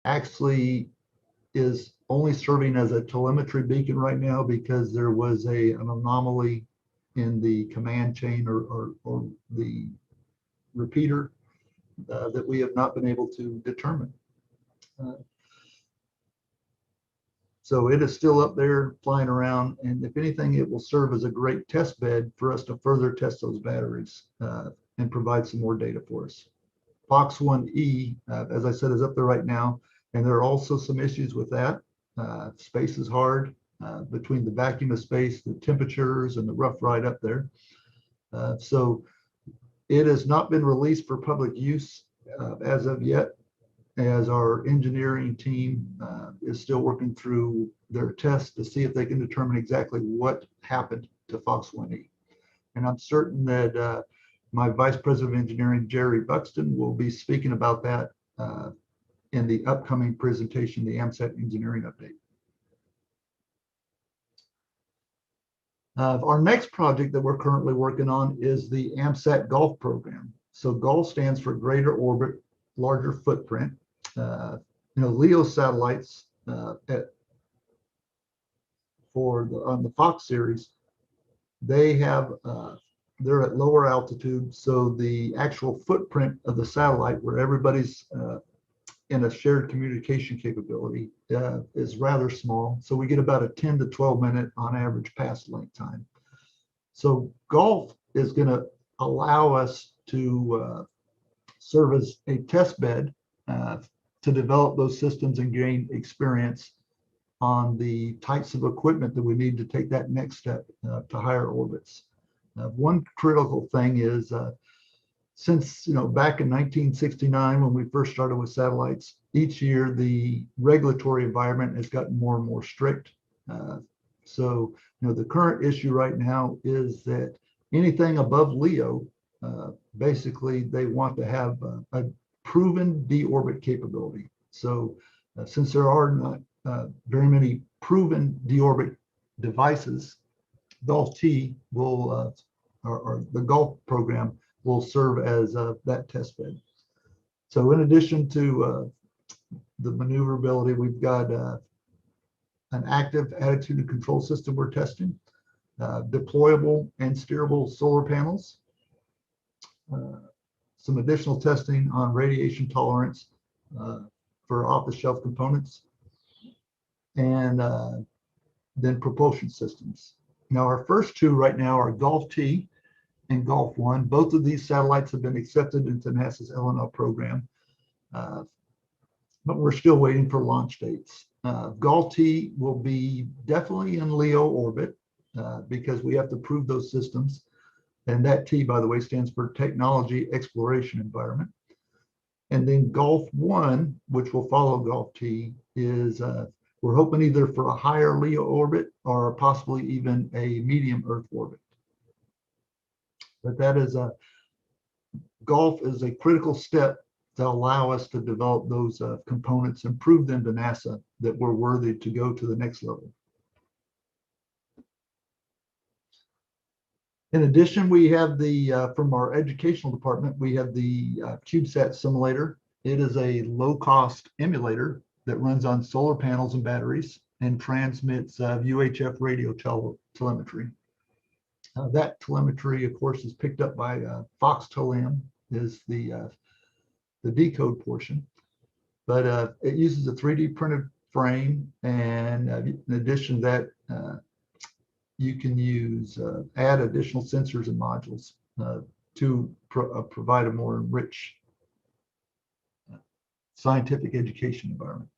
actually is only serving as a telemetry beacon right now because there was an anomaly in the command chain or the repeater that we have not been able to determine. So it is still up there flying around, and if anything, it will serve as a great test bed for us to further test those batteries and provide some more data for us. FOX-1E, as I said, is up there right now, and there are also some issues with that. Space is hard between the vacuum of space, the temperatures, and the rough ride up there. So it has not been released for public use as of yet, as our engineering team is still working through their tests to see if they can determine exactly what happened to FOX-1E. And I'm certain that my Vice President of Engineering, Jerry Buxton, will be speaking about that in the upcoming presentation, the AMSAT engineering update. Our next project that we're currently working on is the AMSAT Golf program. So GOLF stands for Greater Orbit, Larger Footprint. LEO satellites on the Fox series, they're at lower altitude, so the actual footprint of the satellite, where everybody's in a shared communication capability, is rather small. So we get about a 10 to 12 minute on average pass length time. So GOLF is going to allow us to serve as a test bed to develop those systems and gain experience on the types of equipment that we need to take that next step to higher orbits. One critical thing is since back in 1969 when we first started with satellites, each year the regulatory environment has gotten more and more strict. So the current issue right now is that anything above LEO, basically they want to have a proven deorbit capability. So since there are not very many proven deorbit devices, GOLF-T will, or the GOLF program will serve as that test bed. So in addition to the maneuverability, we've got an active attitude and control system we're testing, deployable and steerable solar panels, some additional testing on radiation tolerance for off-the-shelf components, and then propulsion systems. Now, our first two right now are GOLF-T and GOLF-1. Both of these satellites have been accepted into NASA's LNL program, but we're still waiting for launch dates. GOLF-T will be definitely in LEO orbit because we have to prove those systems. And that T, by the way, stands for Technology Exploration Environment. And then GOLF-1, which will follow GOLF-T, is we're hoping either for a higher LEO orbit or possibly even a medium Earth orbit. But that is GOLF is a critical step to allow us to develop those components and prove them to NASA that we're worthy to go to the next level. In addition, we have from our educational department, we have the CubeSat simulator. It is a low-cost emulator that runs on solar panels and batteries and transmits UHF radio telemetry. That telemetry, of course, is picked up by FOX-TOLEM, is the decode portion. But it uses a 3D printed frame, and in addition to that, you can add additional sensors and modules to provide a more enriched scientific education environment.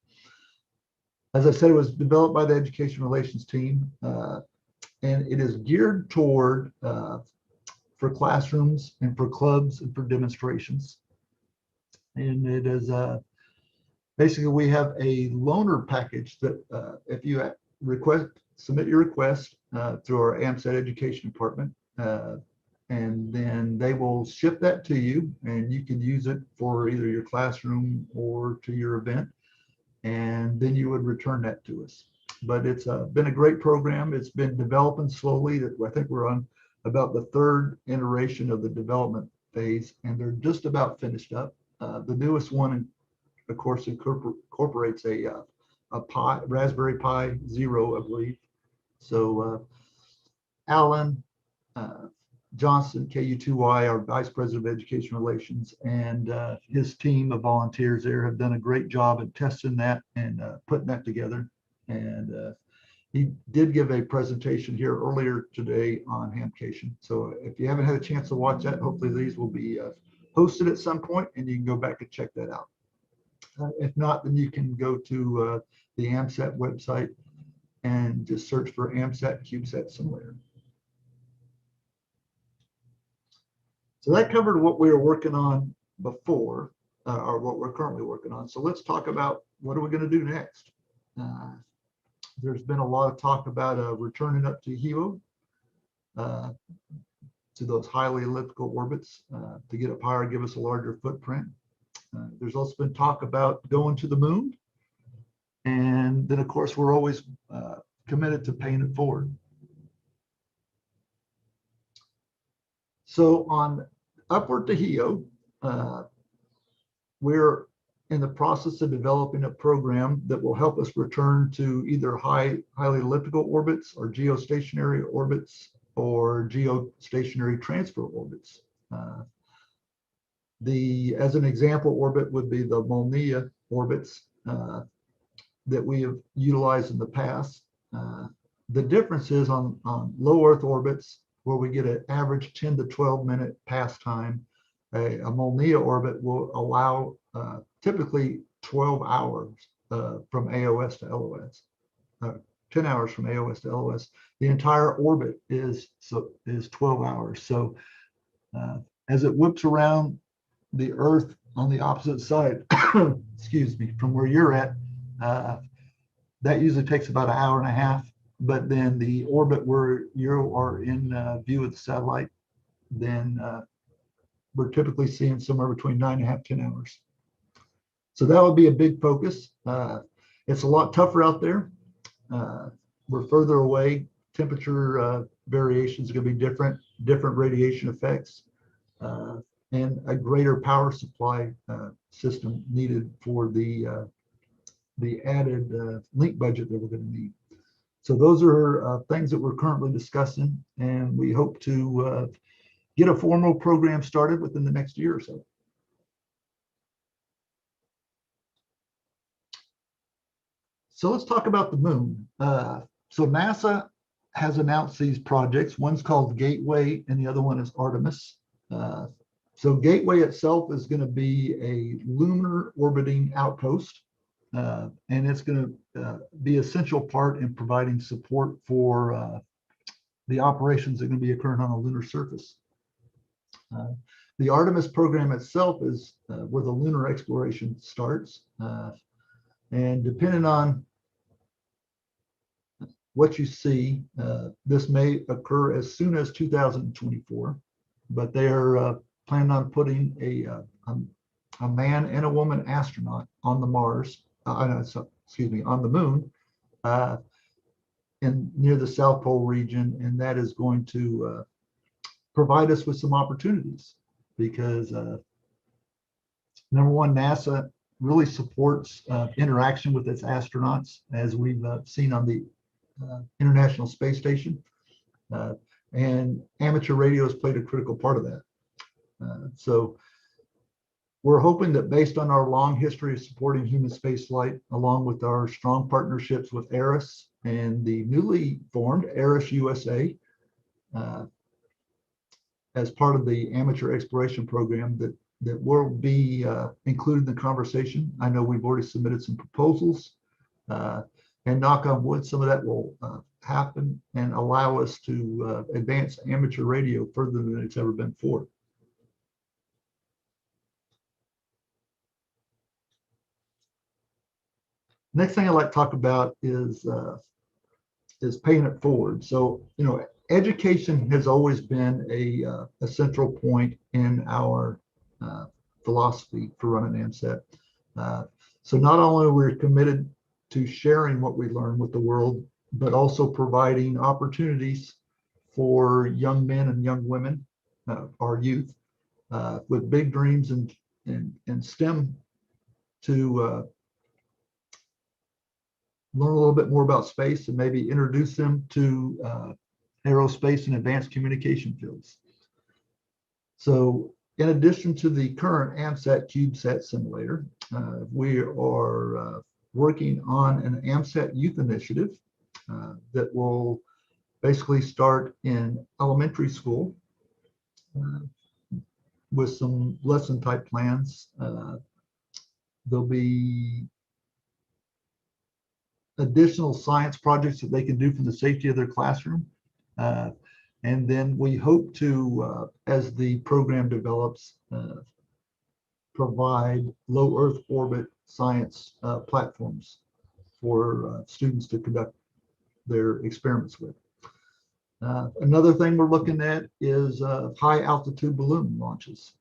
As I said, it was developed by the education relations team, and it is geared toward for classrooms and for clubs and for demonstrations. And it is basically, we have a loaner package that if you submit your request through our AMSAT education department, and then they will ship that to you, and you can use it for either your classroom or to your event, and then you would return that to us. But it's been a great program. It's been developing slowly. I think we're on about the third iteration of the development phase, and they're just about finished up. The newest one of course, incorporates a Pi, Raspberry Pi Zero, I believe. So Alan Johnson, KU2Y, our Vice President of Education Relations, and his team of volunteers there have done a great job at testing that and putting that together. And he did give a presentation here earlier today on Hamcation. So if you haven't had a chance to watch that, hopefully these will be posted at some point and you can go back and check that out. If not, then you can go to the AMSAT website and just search for AMSAT CubeSat Simulator. So that covered what we were working on before, or what we're currently working on. So let's talk about what are we going to do next. There's been a lot of talk about returning up to HEO, to those highly elliptical orbits, to get up higher, give us a larger footprint. There's also been talk about going to the moon. And then, of course, we're always committed to paying it forward. So on Upward to HEO, we're in the process of developing a program that will help us return to either highly elliptical orbits or geostationary orbits or geostationary transfer orbits. As an example orbit would be the Molniya orbits that we have utilized in the past. The difference is on low Earth orbits, where we get an average 10 to 12 minute pass time. A Molniya orbit will allow typically 12 hours from AOS to LOS, 10 hours from AOS to LOS. The entire orbit is 12 hours. So as it whips around the Earth on the opposite side, excuse me, from where you're at, that usually takes about an hour and a half. But then the orbit where you are in view of the satellite, then we're typically seeing somewhere between 9.5, 10 hours. So that would be a big focus. It's a lot tougher out there. We're further away. Temperature variations are going to be different radiation effects, and a greater power supply system needed for the added link budget that we're going to need. So those are things that we're currently discussing, and we hope to get a formal program started within the next year or so. So let's talk about the moon. So NASA has announced these projects. One's called Gateway and the other one is Artemis. So Gateway itself is going to be a lunar orbiting outpost. And it's going to be an essential part in providing support for the operations that are going to be occurring on the lunar surface. The Artemis program itself is where the lunar exploration starts. And depending on what you see, this may occur as soon as 2024, but they are planning on putting a man and a woman astronaut on the Mars. On the moon, near the South Pole region, and that is going to provide us with some opportunities because number one, NASA really supports interaction with its astronauts, as we've seen on the International Space Station, and amateur radio has played a critical part of that. So we're hoping that based on our long history of supporting human spaceflight, along with our strong partnerships with ARIS and the newly formed ARIS USA, as part of the amateur exploration program, that will be included in the conversation. I know we've already submitted some proposals, and knock on wood, some of that will happen and allow us to advance amateur radio further than it's ever been before. Next thing I'd like to talk about is paying it forward. So, education has always been a central point in our philosophy for running AMSAT. So not only are we committed to sharing what we learn with the world, but also providing opportunities for young men and young women, our youth, with big dreams and STEM to learn a little bit more about space and maybe introduce them to aerospace and advanced communication fields. So in addition to the current AMSAT CubeSat simulator, we are working on an AMSAT youth initiative that will basically start in elementary school with some lesson type plans. There'll be additional science projects that they can do from the safety of their classroom. And then we hope to, as the program develops, provide low Earth orbit science platforms for students to conduct their experiments with. Another thing we're looking at is high altitude balloon launches.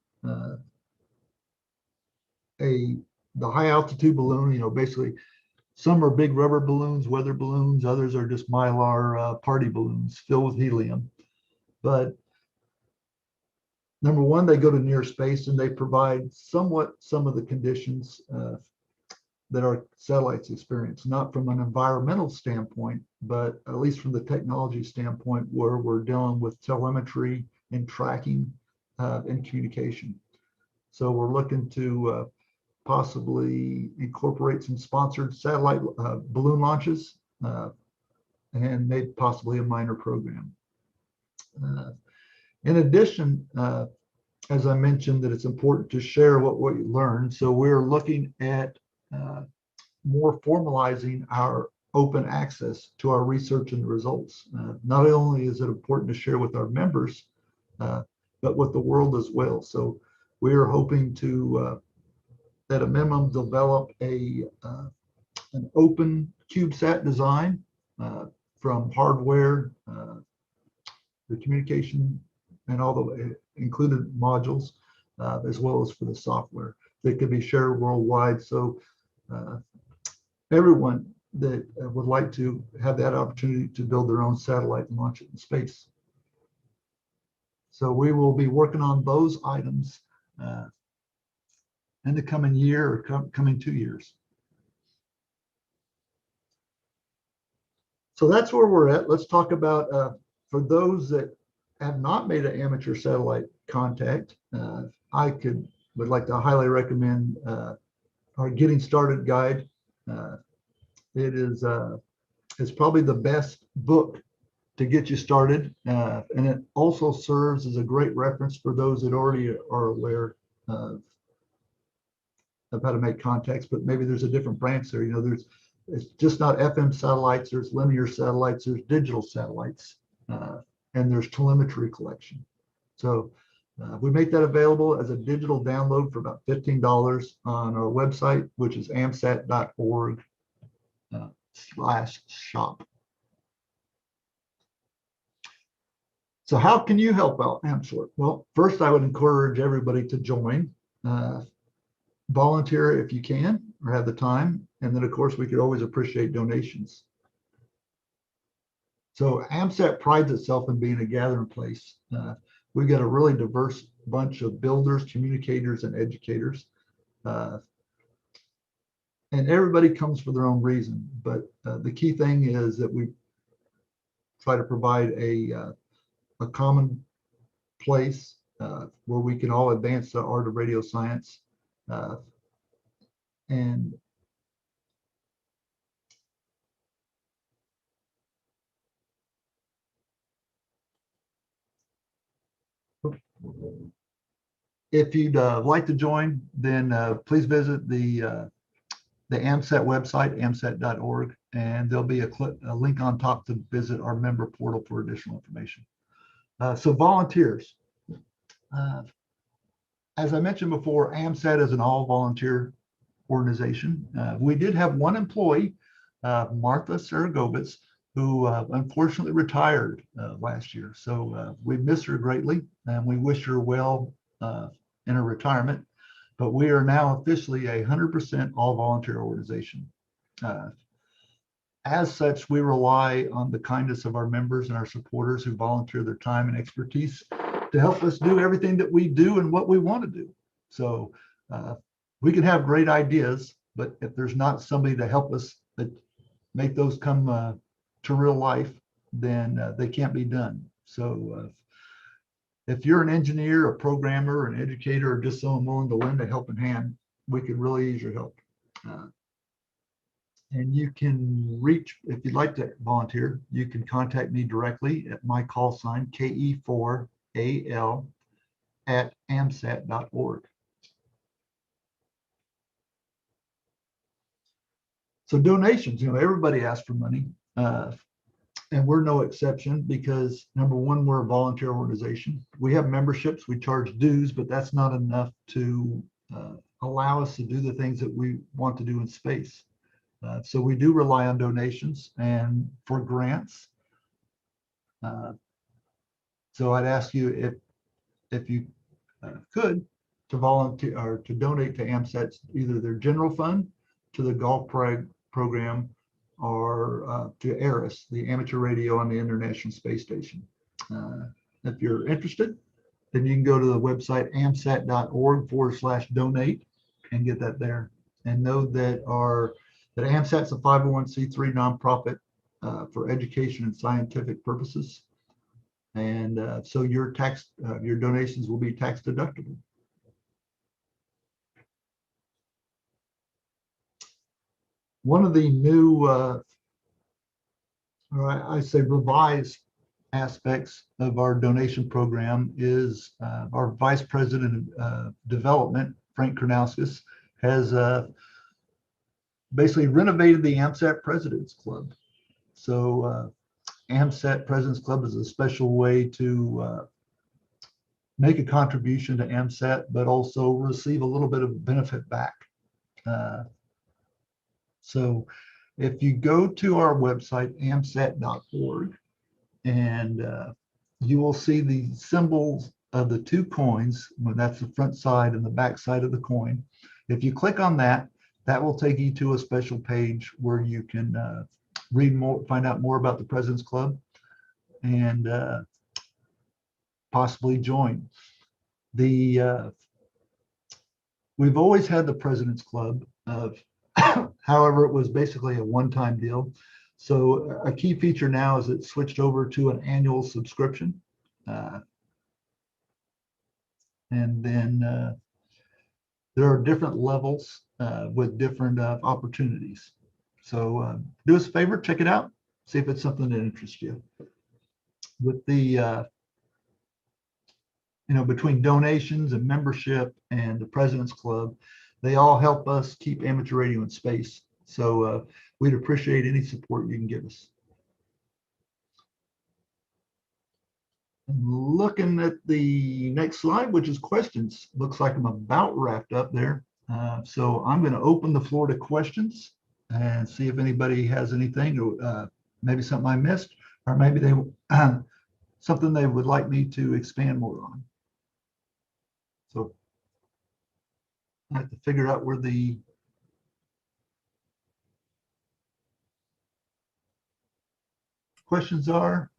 The high altitude balloon, you know, basically some are big rubber balloons, weather balloons, others are just mylar party balloons filled with helium. But number one, they go to near space and they provide somewhat some of the conditions that our satellites experience, not from an environmental standpoint, but at least from the technology standpoint, where we're dealing with telemetry and tracking and communication. So we're looking to possibly incorporate some sponsored satellite balloon launches and maybe possibly a minor program. In addition, as I mentioned, that it's important to share what you learn. So we're looking at more formalizing our open access to our research and results. Not only is it important to share with our members, but with the world as well. So we are hoping to, at a minimum, develop an open CubeSat design from hardware, the communication, and all the included modules, as well as for the software that could be shared worldwide. So everyone that would like to have that opportunity to build their own satellite and launch it in space. So we will be working on those items in the coming year or coming 2 years. So that's where we're at. Let's talk about, for those that have not made an amateur satellite contact, I would like to highly recommend our Getting Started guide. It is it's probably the best book to get you started, and it also serves as a great reference for those that already are aware of how to make contacts, but maybe there's a different branch there. You know, it's just not FM satellites, there's linear satellites, there's digital satellites, and there's telemetry collection. So we make that available as a digital download for about $15 on our website, which is amsat.org/shop. So how can you help out AMSAT? Well, first I would encourage everybody to join. Volunteer if you can or have the time. And then of course we could always appreciate donations. So AMSAT prides itself in being a gathering place. We've got a really diverse bunch of builders, communicators, and educators. And everybody comes for their own reason. But the key thing is that we try to provide a common place where we can all advance the art of radio science. And if you'd like to join, then please visit the AMSAT website, amsat.org, and there'll be a link on top to visit our member portal for additional information. So volunteers. As I mentioned before, AMSAT is an all-volunteer organization. We did have one employee, Martha Saragovitz, who unfortunately retired last year. So we miss her greatly, and we wish her well in her retirement. But we are now officially a 100% all-volunteer organization. As such, we rely on the kindness of our members and our supporters who volunteer their time and expertise to help us do everything that we do and what we want to do. So we can have great ideas, but if there's not somebody to help us that make those come to real life, then they can't be done. So if you're an engineer, a programmer, an educator, or just someone willing to lend a helping hand, we could really use your help. And you can reach, if you'd like to volunteer, you can contact me directly at my call sign, KE4AL at AMSAT.org. So donations, everybody asks for money, and we're no exception because number one, we're a volunteer organization. We have memberships, we charge dues, but that's not enough to allow us to do the things that we want to do in space. So we do rely on donations and for grants. So I'd ask you if you could to volunteer or to donate to AMSAT's either their general fund, to the golf program, or to ARIS, the amateur radio on the International Space Station. If you're interested, then you can go to the website amsat.org/donate and get that there. And know that AMSAT's a 501c3 nonprofit for education and scientific purposes. And so your donations will be tax deductible. One of the new, I say revised aspects of our donation program is our Vice President of Development, Frank Karnauskas, has basically renovated the AMSAT President's Club. So AMSAT President's Club is a special way to make a contribution to AMSAT, but also receive a little bit of benefit back. So if you go to our website, amsat.org, and you will see the symbols of the two coins, when that's the front side and the back side of the coin. If you click on that, that will take you to a special page where you can read more, find out more about the President's Club, and possibly join. We've always had the President's Club. However, it was basically a one-time deal. So a key feature now is it switched over to an annual subscription. And then there are different levels with different opportunities. So do us a favor, check it out, see if it's something that interests you. With the, between donations and membership and the President's Club, they all help us keep amateur radio in space. So we'd appreciate any support you can give us. Looking at the next slide, which is questions, looks like I'm about wrapped up there. So I'm going to open the floor to questions and see if anybody has anything, maybe something I missed, or maybe they something they would like me to expand more on. So I have to figure out where the questions are.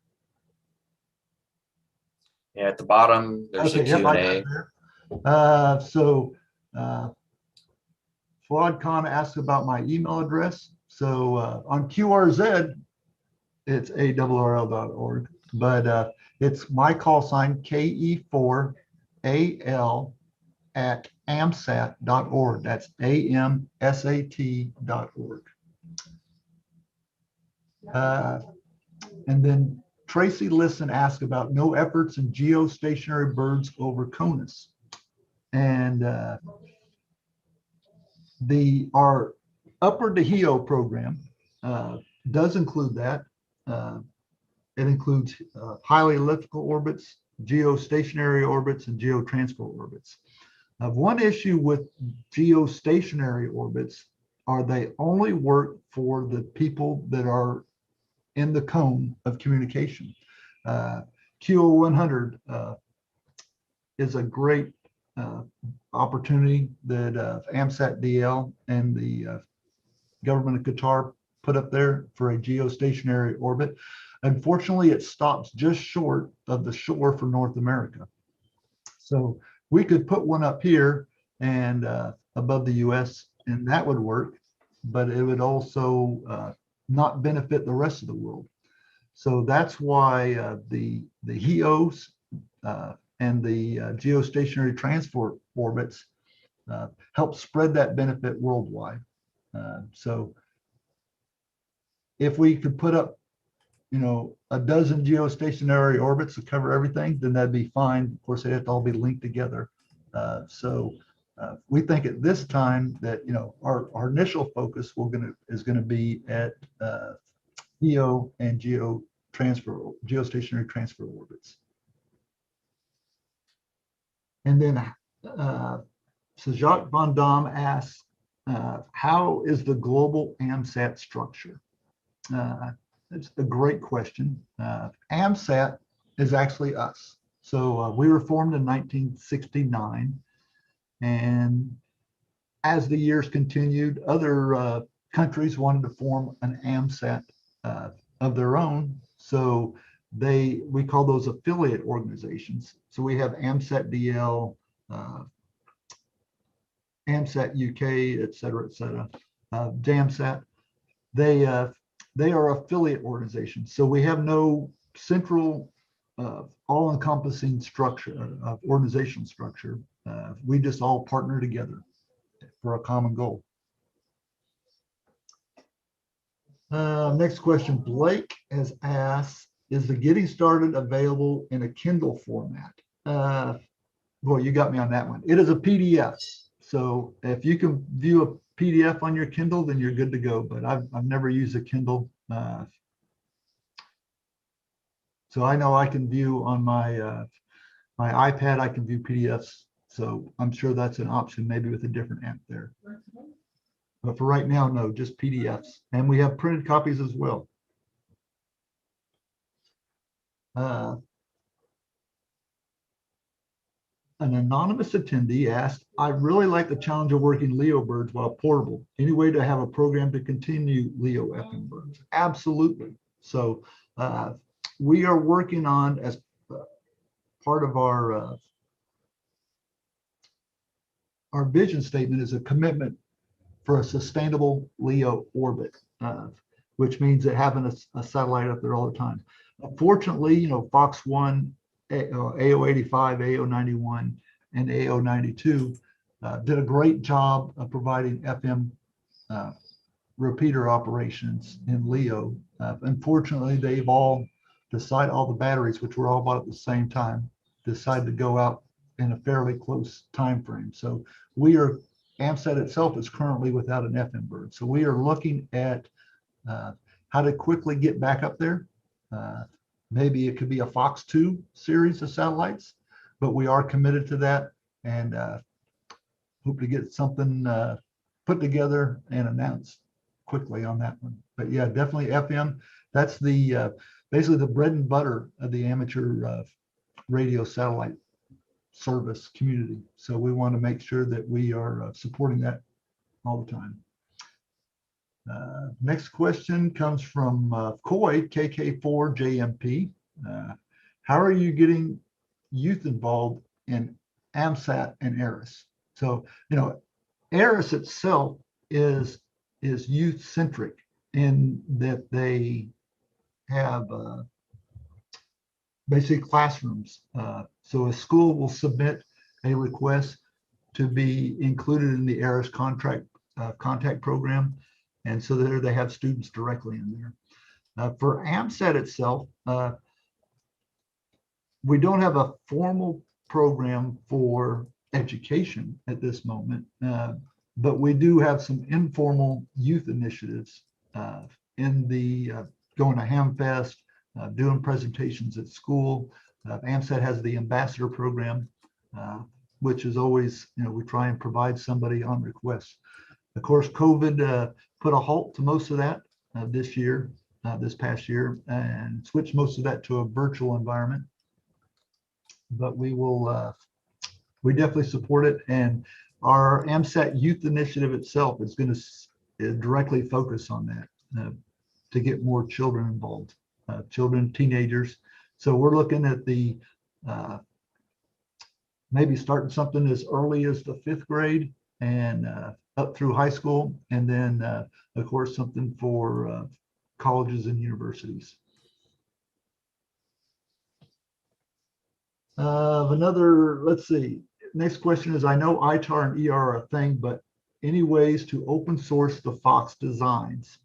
Yeah, at the bottom, there's a Q&A. Fuad Khan asked about my email address. So on QRZ, it's ARRL.org, but it's my call sign, KE4AL at AMSAT.org. That's AMSAT.org. And then Tracy Listen asked about no efforts in geostationary birds over CONUS. And our Upper Dehio program does include that. It includes highly elliptical orbits, geostationary orbits, and geotransport orbits. One issue with geostationary orbits are they only work for the people that are in the cone of communication. QO100 is a great opportunity that AMSAT DL and the government of Qatar put up there for a geostationary orbit. Unfortunately, it stops just short of the shore for North America. So we could put one up here and above the US, and that would work, but it would also not benefit the rest of the world. So that's why the HEOs and the geostationary transport orbits help spread that benefit worldwide. So if we could put up, a dozen geostationary orbits to cover everything, then that'd be fine. Of course, they have to all be linked together. So we think at this time that, our initial focus is going to be at GEO and geostationary transfer orbits. And then Sajak Von Dam asks, how is the global AMSAT structure? It's a great question. AMSAT is actually us. So we were formed in 1969. And as the years continued, other countries wanted to form an AMSAT of their own. So we call those affiliate organizations. So we have AMSAT DL, AMSAT UK, et cetera, JAMSAT. They are affiliate organizations. So we have no central all-encompassing structure of organizational structure. We just all partner together for a common goal. Next question, Blake has asked, is the Getting Started available in a Kindle format? Boy, you got me on that one. It is a PDF. So if you can view a PDF on your Kindle, then you're good to go. But I've never used a Kindle. So I know I can view on my iPad, I can view PDFs. So I'm sure that's an option, maybe with a different app there. But for right now, no, just PDFs. And we have printed copies as well. An anonymous attendee asked, I really like the challenge of working LEO birds while portable. Any way to have a program to continue LEO FM birds? Absolutely. So we are working on, as part of our vision statement, is a commitment for a sustainable LEO orbit, which means that having a satellite up there all the time. Unfortunately, Fox 1, AO85, AO91, and AO92 did a great job of providing FM repeater operations in LEO. Unfortunately, they've all the batteries, which were all bought at the same time, decided to go out in a fairly close time frame. So AMSAT itself is currently without an FM bird. So we are looking at how to quickly get back up there. Maybe it could be a Fox 2 series of satellites, but we are committed to that and hope to get something put together and announced quickly on that one. But yeah, definitely FM. That's basically the bread and butter of the amateur radio satellite service community. So we want to make sure that we are supporting that all the time. Next question comes from Coy, KK4JMP. How are you getting youth involved in AMSAT and ARIS? So, ARIS itself is youth-centric in that they have basically classrooms. So a school will submit a request to be included in the ARIS contact program. And so there they have students directly in there. For AMSAT itself, we don't have a formal program for education at this moment, but we do have some informal youth initiatives in the going to HamFest, doing presentations at school. AMSAT has the ambassador program, which is always, we try and provide somebody on request. Of course, COVID put a halt to most of that this past year, and switched most of that to a virtual environment. But we definitely support it. And our AMSAT Youth Initiative itself is going to directly focus on that to get more children involved, children, teenagers. So we're looking at the maybe starting something as early as the 5th grade and up through high school, and then of course something for colleges and universities. Let's see, next question is, I know ITAR and ER are a thing, but any ways to open source the Fox designs?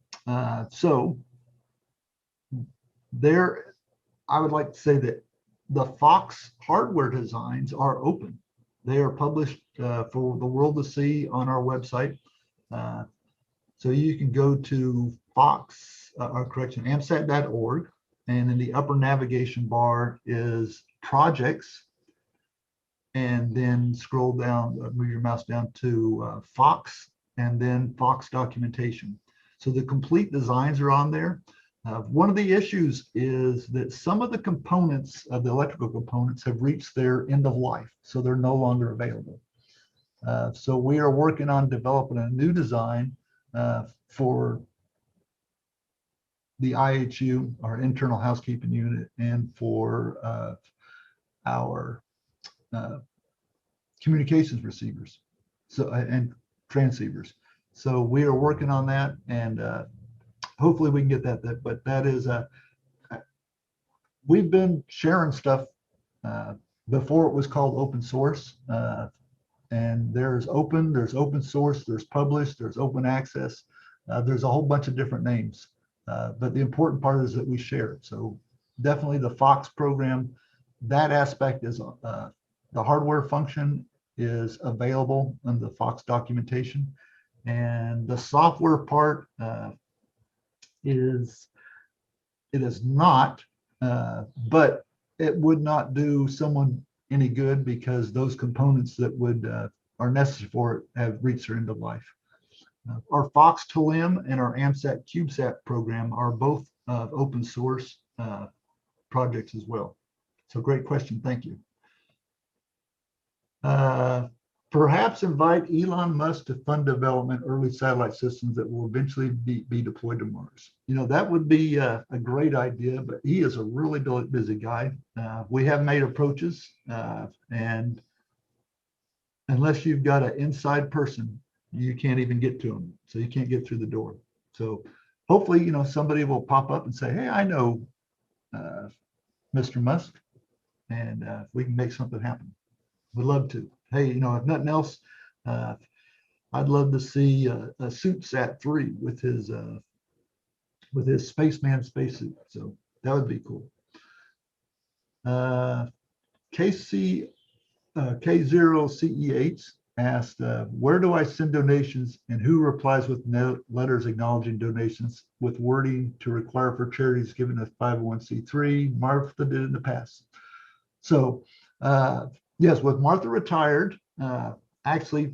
So there, I would like to say that the Fox hardware designs are open. They are published for the world to see on our website. So you can go to AMSAT.org, and in the upper navigation bar is projects, and then scroll down, move your mouse down to Fox, and then Fox documentation. So the complete designs are on there. One of the issues is that some of the components of the electrical components have reached their end of life, so they're no longer available. So we are working on developing a new design for the IHU, our internal housekeeping unit, and for our communications receivers, so and transceivers. So we are working on that, and hopefully we can get that. But that is we've been sharing stuff before it was called open source, and there's open source, there's published, there's open access, there's a whole bunch of different names, but the important part is that we share it. So definitely the Fox program, that aspect is the hardware function is available in the Fox documentation, and the software part is not, but it would not do someone any good because those components that would are necessary for it have reached their end of life. Our Fox TLM and our AMSAT CubeSat program are both open source projects as well. So great question, thank you. Perhaps invite Elon Musk to fund development early satellite systems that will eventually be deployed to Mars. You know, that would be a great idea, but he is a really busy guy. We have made approaches, and unless you've got an inside person, you can't even get to him. So you can't get through the door. So hopefully, you know, somebody will pop up and say, hey, I know Mr. Musk, and we can make something happen. We'd love to. Hey, you know, if nothing else, I'd love to see a SuitSat 3 with his spaceman spacesuit. So that would be cool. K0CE8 asked, where do I send donations and who replies with letters acknowledging donations with wording to require for charities given a 501c3? Martha did in the past. So yes, with Martha retired, actually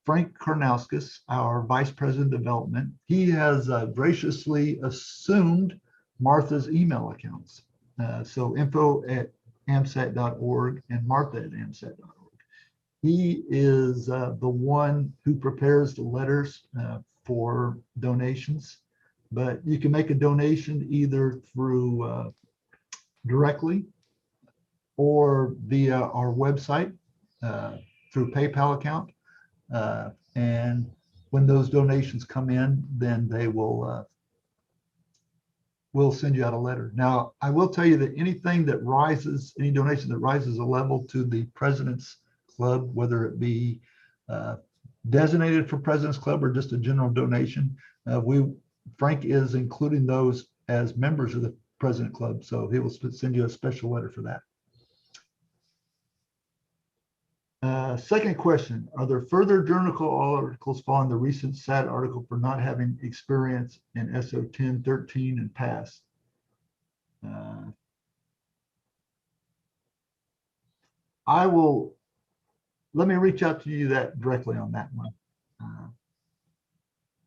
Frank Karnauskas, our Vice President of Development, he has graciously assumed Martha's email accounts. So info@amsat.org and martha@amsat.org. He is the one who prepares the letters for donations, but you can make a donation either through directly or via our website through PayPal account. And when those donations come in, then they will we'll send you out a letter. Now, I will tell you that anything that rises, any donation that rises a level to the President's Club, whether it be designated for President's Club or just a general donation, Frank is including those as members of the President Club. So he will send you a special letter for that. Second question, are there further journal articles following the recent SAT article for not having experience in SO 10, 13 and past? Let me reach out to you that directly on that one.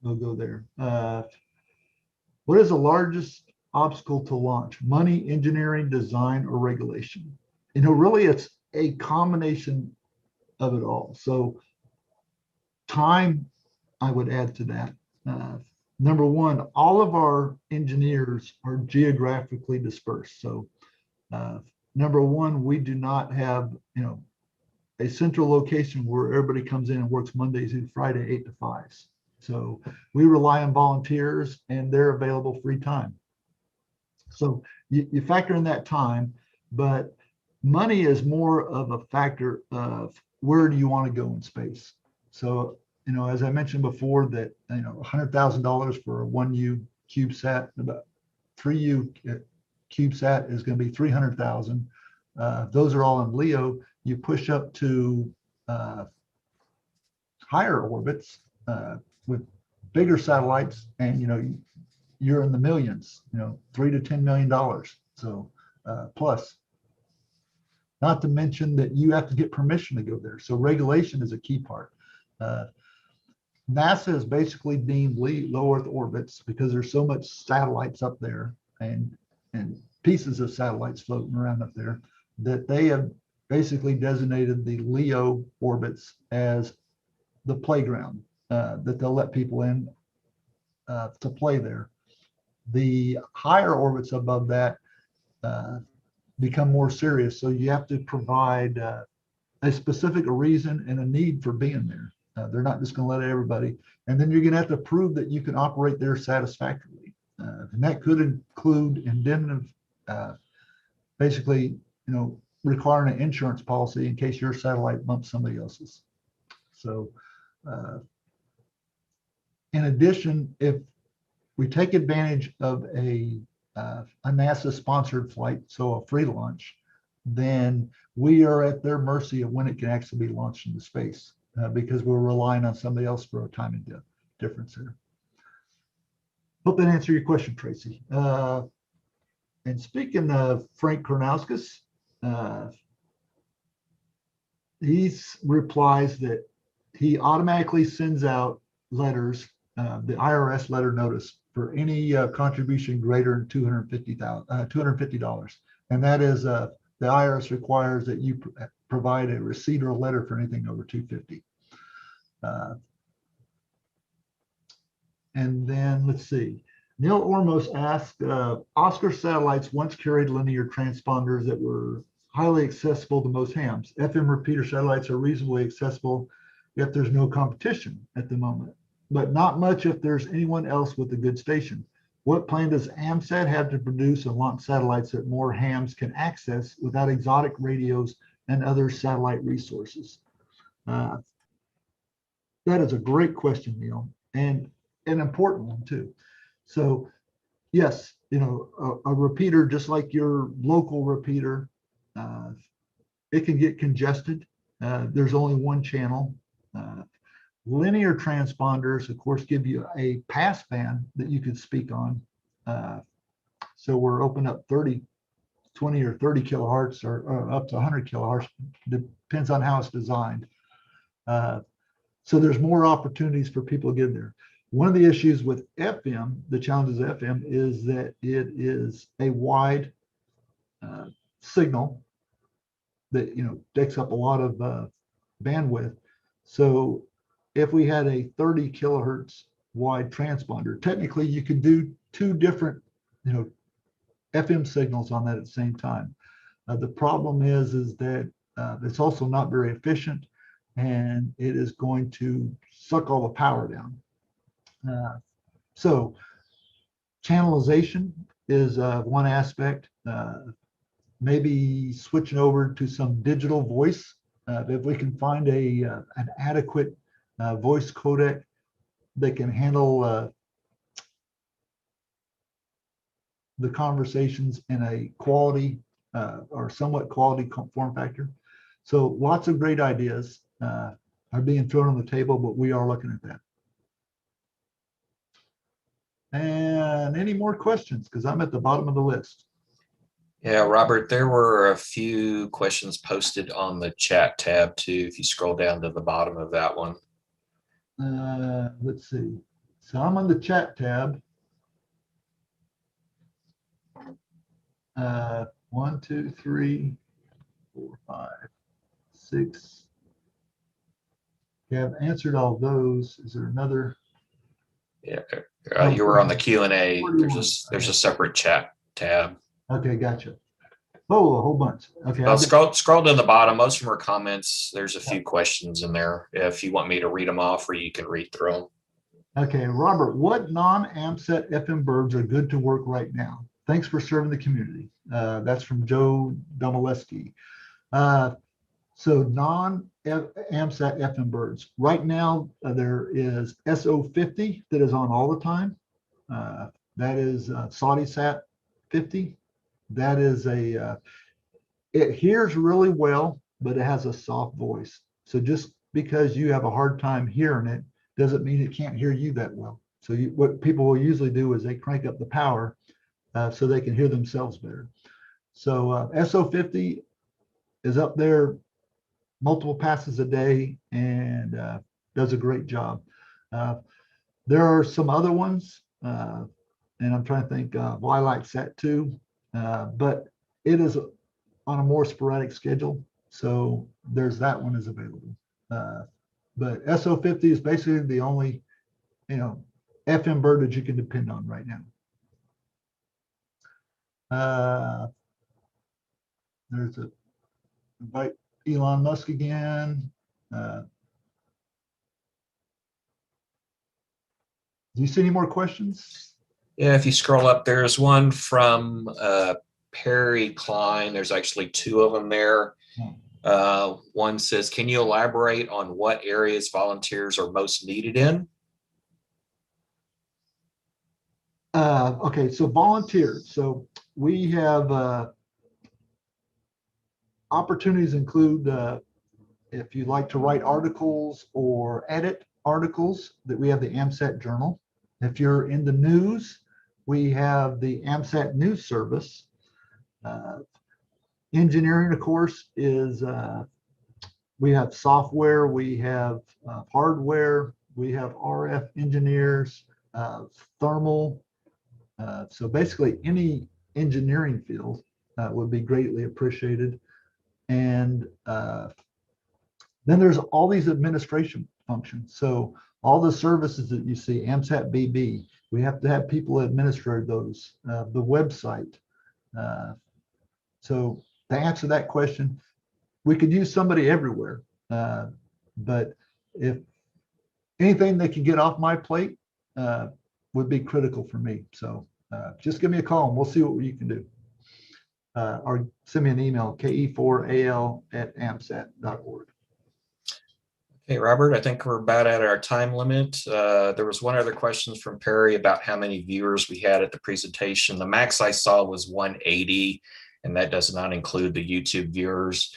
We'll go there. What is the largest obstacle to launch? Money, engineering, design, or regulation? You know, really it's a combination of it all. So time, I would add to that. Number one, all of our engineers are geographically dispersed. So number one, we do not have, you know, a central location where everybody comes in and works Monday through Friday, 8 to 5s. So we rely on volunteers and they're available free time. So you factor in that time, but money is more of a factor of where do you want to go in space. So, as I mentioned before, that, $100,000 for a 1U CubeSat, about 3U CubeSat is going to be 300,000. Those are all in LEO. You push up to higher orbits with bigger satellites, and you're in the millions, $3 to $10 million. So plus, not to mention that you have to get permission to go there. So regulation is a key part. NASA is basically deemed low Earth orbits because there's so much satellites up there and pieces of satellites floating around up there that they have basically designated the LEO orbits as the playground that they'll let people in to play there. The higher orbits above that become more serious. So you have to provide a specific reason and a need for being there. They're not just going to let everybody. And then you're going to have to prove that you can operate there satisfactorily. And that could include indemnity, basically, requiring an insurance policy in case your satellite bumps somebody else's. So in addition, if we take advantage of a NASA sponsored flight, so a free launch, then we are at their mercy of when it can actually be launched into space because we're relying on somebody else for a timing difference there. Hope that answered your question, Tracy. And speaking of Frank Kornauskas, he replies that he automatically sends out letters, the IRS letter notice for any contribution greater than $250. And that is the IRS requires that you provide a receipt or a letter for anything over $250. And then let's see. Neil Ormos asked, Oscar satellites once carried linear transponders that were highly accessible to most hams. FM repeater satellites are reasonably accessible if there's no competition at the moment, but not much if there's anyone else with a good station. What plan does AMSAT have to produce and launch satellites that more hams can access without exotic radios and other satellite resources? That is a great question, Neil, and an important one too. So yes, a repeater, just like your local repeater, it can get congested. There's only one channel. Linear transponders, of course, give you a passband that you can speak on. So we're open up 20 or 30 kilohertz or up to 100 kilohertz, depends on how it's designed. So there's more opportunities for people to get in there. One of the issues with FM, the challenges of FM, is that it is a wide signal that takes up a lot of bandwidth. So if we had a 30 kilohertz wide transponder, technically you could do two different FM signals on that at the same time. The problem is that it's also not very efficient, and it is going to suck all the power down. So channelization is one aspect. Maybe switching over to some digital voice. If we can find an adequate voice codec that can handle the conversations in a quality or somewhat quality form factor. So lots of great ideas are being thrown on the table, but we are looking at that. And any more questions? Because I'm at the bottom of the list. Yeah, Robert, there were a few questions posted on the chat tab too, if you scroll down to the bottom of that one. Let's see. So I'm on the chat tab. 1, 2, 3, 4, 5, 6. Okay, I've answered all those. Is there another? Yeah, you were on the Q&A. There's a separate chat tab. Okay, gotcha. Oh, a whole bunch. Okay. Well, scroll to the bottom. Most of them are comments. There's a few questions in there. If you want me to read them off, or you can read through them. Okay, Robert, what non-AMSAT FM birds are good to work right now? Thanks for serving the community. That's from Joe Domaleski. So non-AMSAT FM birds. Right now, there is SO50 that is on all the time. That is Saudi Sat 50. That is it hears really well, but it has a soft voice. So just because you have a hard time hearing it doesn't mean it can't hear you that well. So what people will usually do is they crank up the power so they can hear themselves better. So SO50 is up there multiple passes a day and does a great job. There are some other ones, and I'm trying to think, Lilac Sat 2, but it is on a more sporadic schedule. So there's that one is available. But SO50 is basically the only, FM bird that you can depend on right now. There's a invite Elon Musk again. Do you see any more questions? Yeah, if you scroll up, there's one from Perry Klein. There's actually two of them there. One says, can you elaborate on what areas volunteers are most needed in? Okay, so volunteers. So we have opportunities include if you'd like to write articles or edit articles, that we have the AMSAT Journal. If you're in the news, we have the AMSAT News Service. Engineering, of course, is we have software, we have hardware, we have RF engineers, thermal. So basically any engineering field would be greatly appreciated. And then there's all these administration functions. So all the services that you see, AMSAT BB, we have to have people administer those, the website. So to answer that question, we could use somebody everywhere. But if anything that can get off my plate would be critical for me. So just give me a call and we'll see what you can do. Or send me an email, ke4al@amsat.org. Okay, Robert, I think we're about at our time limit. There was one other question from Perry about how many viewers we had at the presentation. The max I saw was 180, and that does not include the YouTube viewers.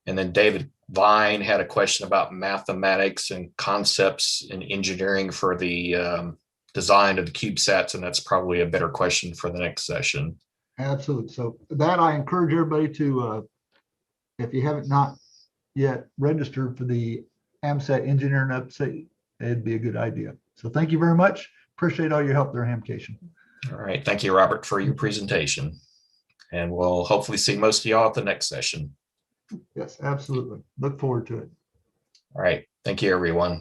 And then David Vine had a question about mathematics and concepts in engineering for the design of the CubeSats, and that's probably a better question for the next session. Absolutely. So that I encourage everybody to, if you haven't not yet registered for the AMSAT Engineering Update, it'd be a good idea. So thank you very much. Appreciate all your help there, Hamcation. All right. Thank you, Robert, for your presentation. And we'll hopefully see most of y'all at the next session. Yes, absolutely. Look forward to it. All right. Thank you, everyone.